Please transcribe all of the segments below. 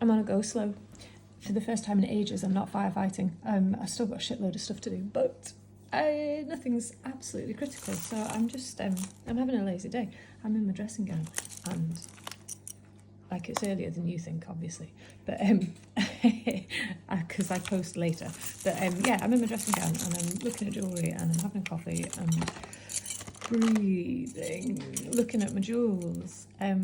I'm on a go slow. For the first time in ages, I'm not firefighting. I've still got a shitload of stuff to do, but nothing's absolutely critical. So I'm just, I'm having a lazy day. I'm in my dressing gown, and like, it's earlier than you think, obviously, but because I post later. But yeah, I'm in my dressing gown and I'm looking at jewellery and I'm having coffee and breathing, looking at my jewels. I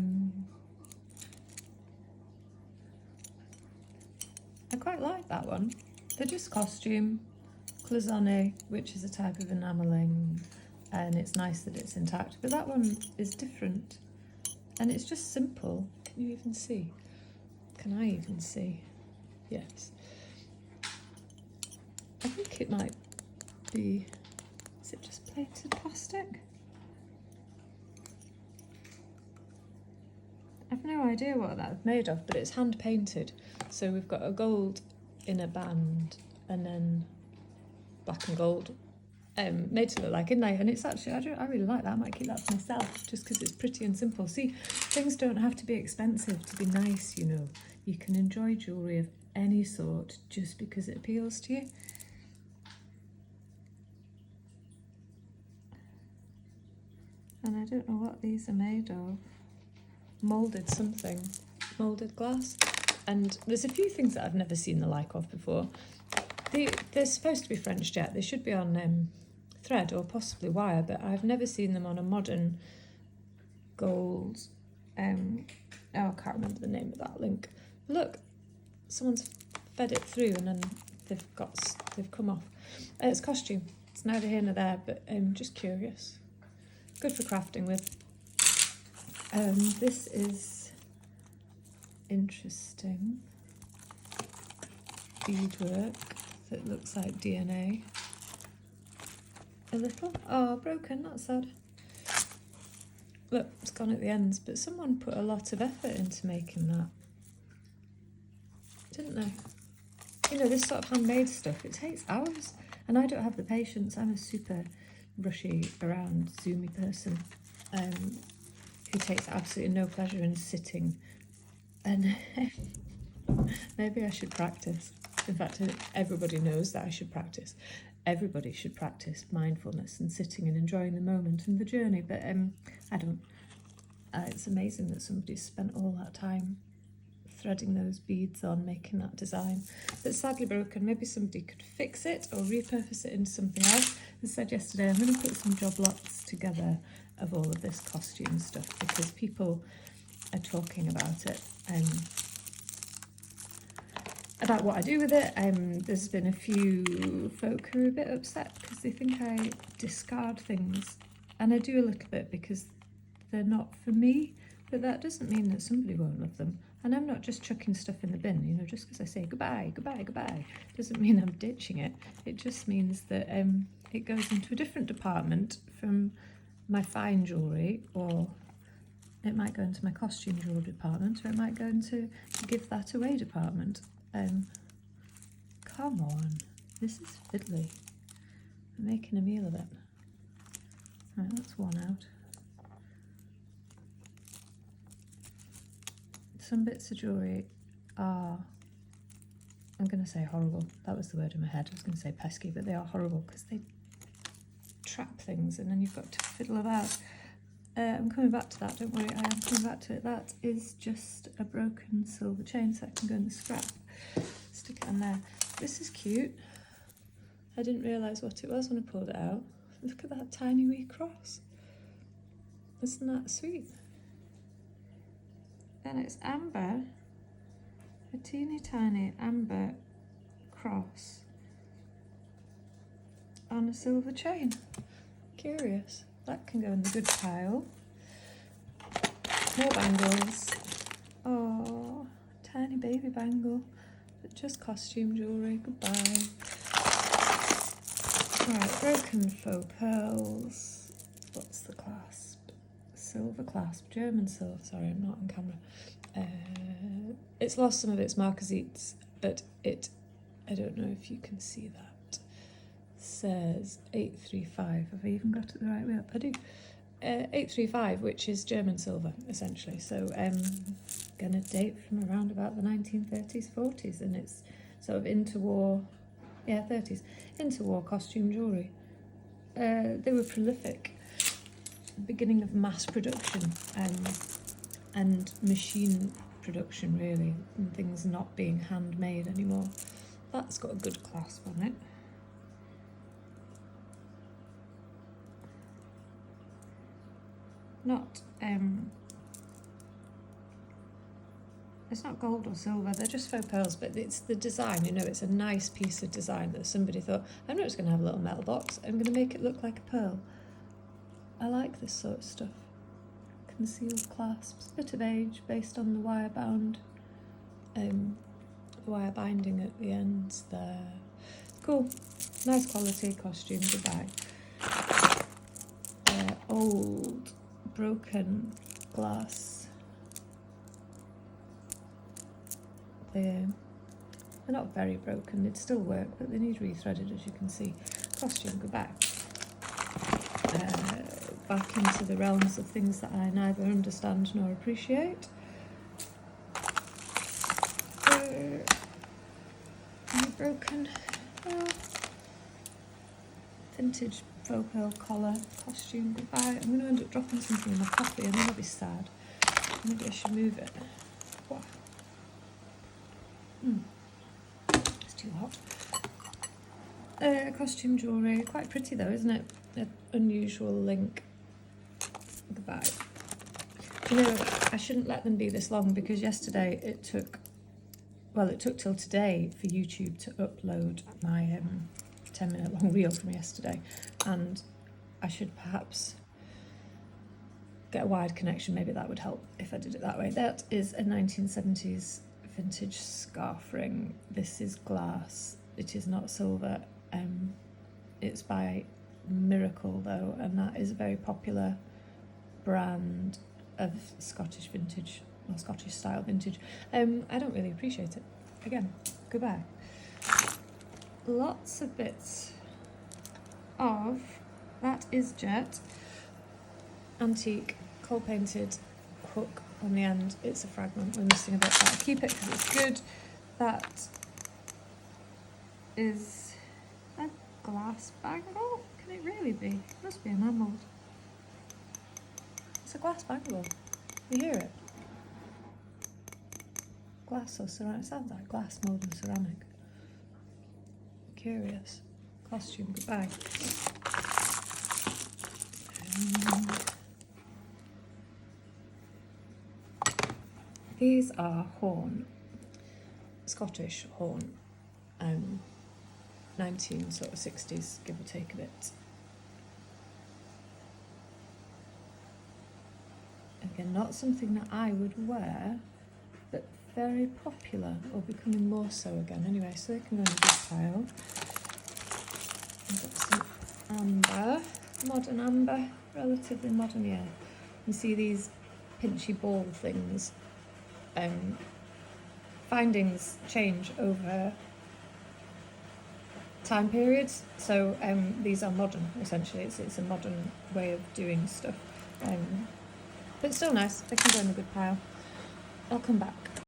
quite like that one. They're just costume, cloisonne, which is a type of enamelling, and it's nice that it's intact. But that one is different, and it's just simple. Can you even see? Can I even see? Yes. I think it might be, is it just plated plastic? I've no idea what that's made of, but it's hand painted. So we've got a gold inner band and then black and gold made to look like inlay, and it's actually, I really like that. I might keep that for myself just because it's pretty and simple. See, things don't have to be expensive to be nice, you know. You can enjoy jewellery of any sort just because it appeals to you. And I don't know what these are made of. Moulded something, moulded glass. And there's a few things that I've never seen the like of before. They're supposed to be French jet. They should be on thread or possibly wire, but I've never seen them on a modern gold. Oh, I can't remember the name of that link. Look, someone's fed it through and then they've come off. It's costume. It's neither here nor there, but just curious. Good for crafting with. This is interesting. Beadwork that looks like DNA. A little. Oh, broken, that's sad. Look, it's gone at the ends, but someone put a lot of effort into making that, didn't they? You know, this sort of handmade stuff, it takes hours, and I don't have the patience. I'm a super rushy around, zoomy person who takes absolutely no pleasure in sitting, and maybe I should practice. In fact, everybody knows that I should practice. Everybody should practice mindfulness and sitting and enjoying the moment and the journey, but I don't. It's amazing that somebody's spent all that time threading those beads on, making that design. That's sadly broken. Maybe somebody could fix it or repurpose it into something else. As I said yesterday, I'm going to put some job lots together of all of this costume stuff because people are talking about it. About what I do with it. There's been a few folk who are a bit upset because they think I discard things, and I do a little bit because they're not for me, but that doesn't mean that somebody won't love them. And I'm not just chucking stuff in the bin, you know, just because I say goodbye, goodbye, goodbye, doesn't mean I'm ditching it. It just means that it goes into a different department from my fine jewellery, or it might go into my costume jewellery department, or it might go into the give that away department. Come on, this is fiddly. I'm making a meal of it. Right, that's one out. Some bits of jewellery are, I'm going to say horrible. That was the word in my head. I was going to say pesky, but they are horrible because they trap things and then you've got to fiddle about. I'm coming back to that, don't worry, I am coming back to it. That is just a broken silver chain, so that can go in the scrap. Stick it on there. This is cute. I didn't realise what it was when I pulled it out. Look at that tiny wee cross. Isn't that sweet? And it's amber, a teeny tiny amber cross on a silver chain. Curious. That can go in the good pile. More bangles. Oh, tiny baby bangle. But just costume jewellery. Goodbye. Right, broken faux pearls. What's the clasp? Silver clasp. German silver. Sorry, I'm not on camera. It's lost some of its marquesites, but I don't know if you can see that. Says 835. Have I even got it the right way up? I do. 835, which is German silver, essentially. So going to date from around about the 1930s, 40s, and it's sort of interwar, 30s, interwar costume jewellery. They were prolific. Beginning of mass production and machine production, really, and things not being handmade anymore. That's got a good clasp on it. Not it's not gold or silver, they're just faux pearls, but it's the design, you know, it's a nice piece of design that somebody thought, I'm not just going to have a little metal box, I'm going to make it look like a pearl. I like this sort of stuff. Concealed clasps, bit of age based on the wire bound, wire binding at the ends there. Cool, nice quality costume to buy. Old, broken glass. They're not very broken, they'd still work, but they need rethreaded, as you can see. Costume, goodbye. Back into the realms of things that I neither understand nor appreciate. Any broken? Well, vintage faux pearl collar, costume, goodbye. I'm going to end up dropping something in my coffee and then I'll be sad. Maybe I should move it. Wow. It's too hot. Costume jewellery, quite pretty though, isn't it? An unusual link. Goodbye. You know, I shouldn't let them be this long because yesterday it took till today for YouTube to upload my 10-minute long reel from yesterday, and I should perhaps get a wired connection, maybe that would help if I did it that way. That is a 1970s vintage scarf ring. This is glass, it is not silver. It's by Miracle though, and that is a very popular brand of Scottish vintage, or Scottish style vintage. I don't really appreciate it. Again, goodbye. Lots of bits of, that is jet, antique, coal painted hook on the end. It's a fragment, we're missing a bit, but I'll keep it because it's good. That is a glass bangle. Can it really be? It must be enamelled. It's a glass bangle. You hear it? Glass or ceramic? It sounds like glass more than ceramic. Curious. Costume, goodbye. These are horn, Scottish horn, 1960s, give or take a bit. Again, not something that I would wear, but very popular, or becoming more so again. Anyway, so they can go in a big pile. I've got some amber, modern amber, relatively modern, yeah. You see these pinchy ball things. Findings change over time periods, so these are modern, essentially. It's a modern way of doing stuff. But still nice, they can go in a good pile. I'll come back.